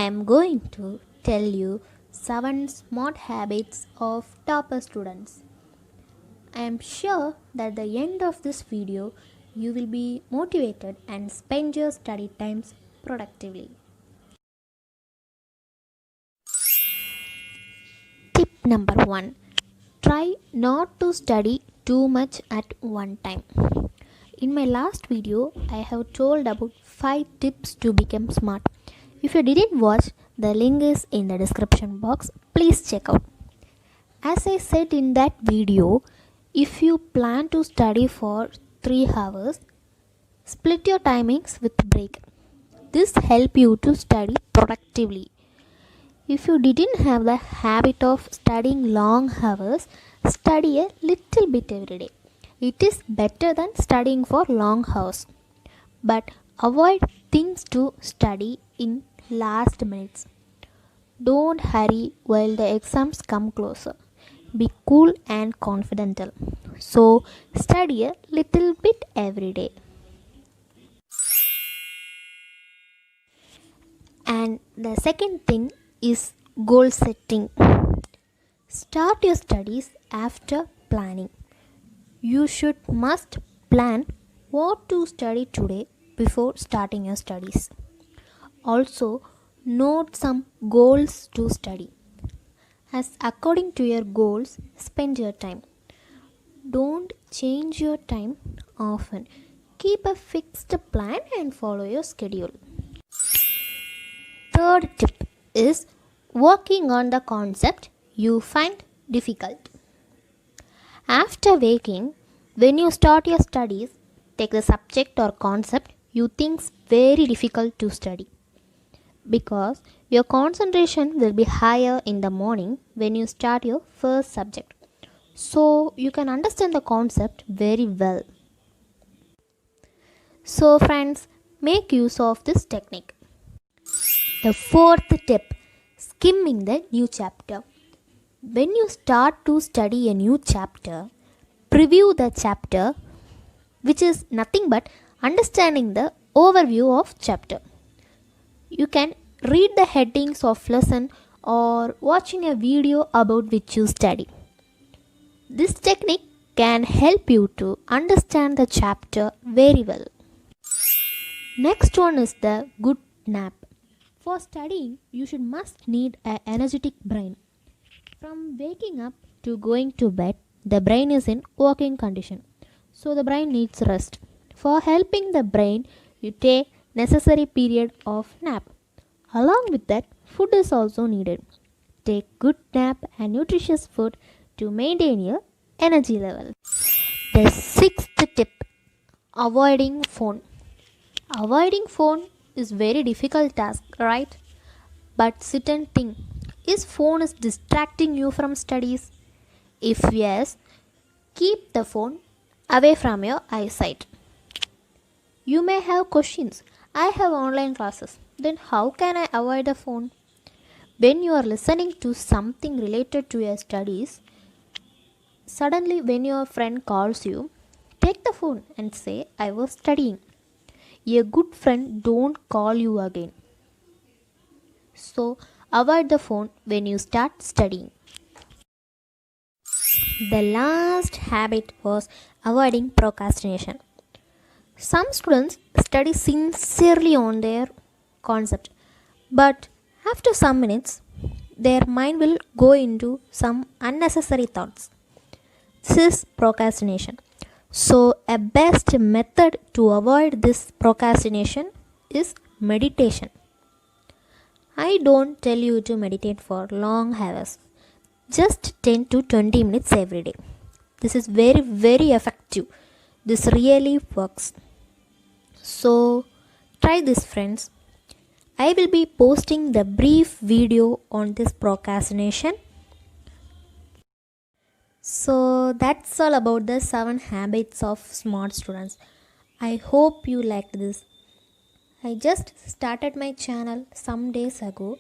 am going to tell you 7 smart habits of topper students. I am sure that at the end of this video, you will be motivated and spend your study times productively. Tip number 1. Try not to study too much at one time. In my last video, I have told about 5 tips to become smart. If you didn't watch, the link is in the description box. Please check out. As I said in that video, if you plan to study for 3 hours, split your timings with break. This helps you to study productively. If you didn't have the habit of studying long hours, study a little bit every day. It is better than studying for long hours. But avoid things to study in last minutes. Don't hurry while the exams come closer. Be cool and confident. So, study a little bit every day. And the second thing is goal setting. Start your studies after planning. You must plan what to study today before starting your studies. Also, note some goals to study. As according to your goals, spend your time. Don't change your time often. Keep a fixed plan and follow your schedule. Third tip is working on the concept you find difficult. After waking, when you start your studies, take the subject or concept you think is very difficult to study. Because your concentration will be higher in the morning when you start your first subject. So you can understand the concept very well. So friends, make use of this technique. The fourth tip, skimming the new chapter. When you start to study a new chapter, preview the chapter, which is nothing but understanding the overview of chapter. You can read the headings of lesson or watching a video about which you study. This technique can help you to understand the chapter very well. Next one is the good nap. For studying, you must need an energetic brain. From waking up to going to bed, the brain is in working condition. So the brain needs rest. For helping the brain, you take necessary period of nap. Along with that, food is also needed. Take good nap and nutritious food to maintain your energy level. The sixth tip, avoiding phone. Avoiding phone is very difficult task, right? But sit and think, is phone is distracting you from studies? If yes, keep the phone away from your eyesight. You may have questions. I have online classes. Then how can I avoid the phone? When you are listening to something related to your studies, suddenly when your friend calls you, take the phone and say, I was studying. A good friend don't call you again. So, avoid the phone when you start studying. The last habit was avoiding procrastination. Some students study sincerely on their concept, but after some minutes, their mind will go into some unnecessary thoughts. This is procrastination. So, a best method to avoid this procrastination is meditation. I don't tell you to meditate for long hours, just 10 to 20 minutes every day. This is very, very effective. This really works. So, try this, friends. I will be posting the brief video on this procrastination. So that's all about the 7 habits of smart students. I hope you liked this. I just started my channel some days ago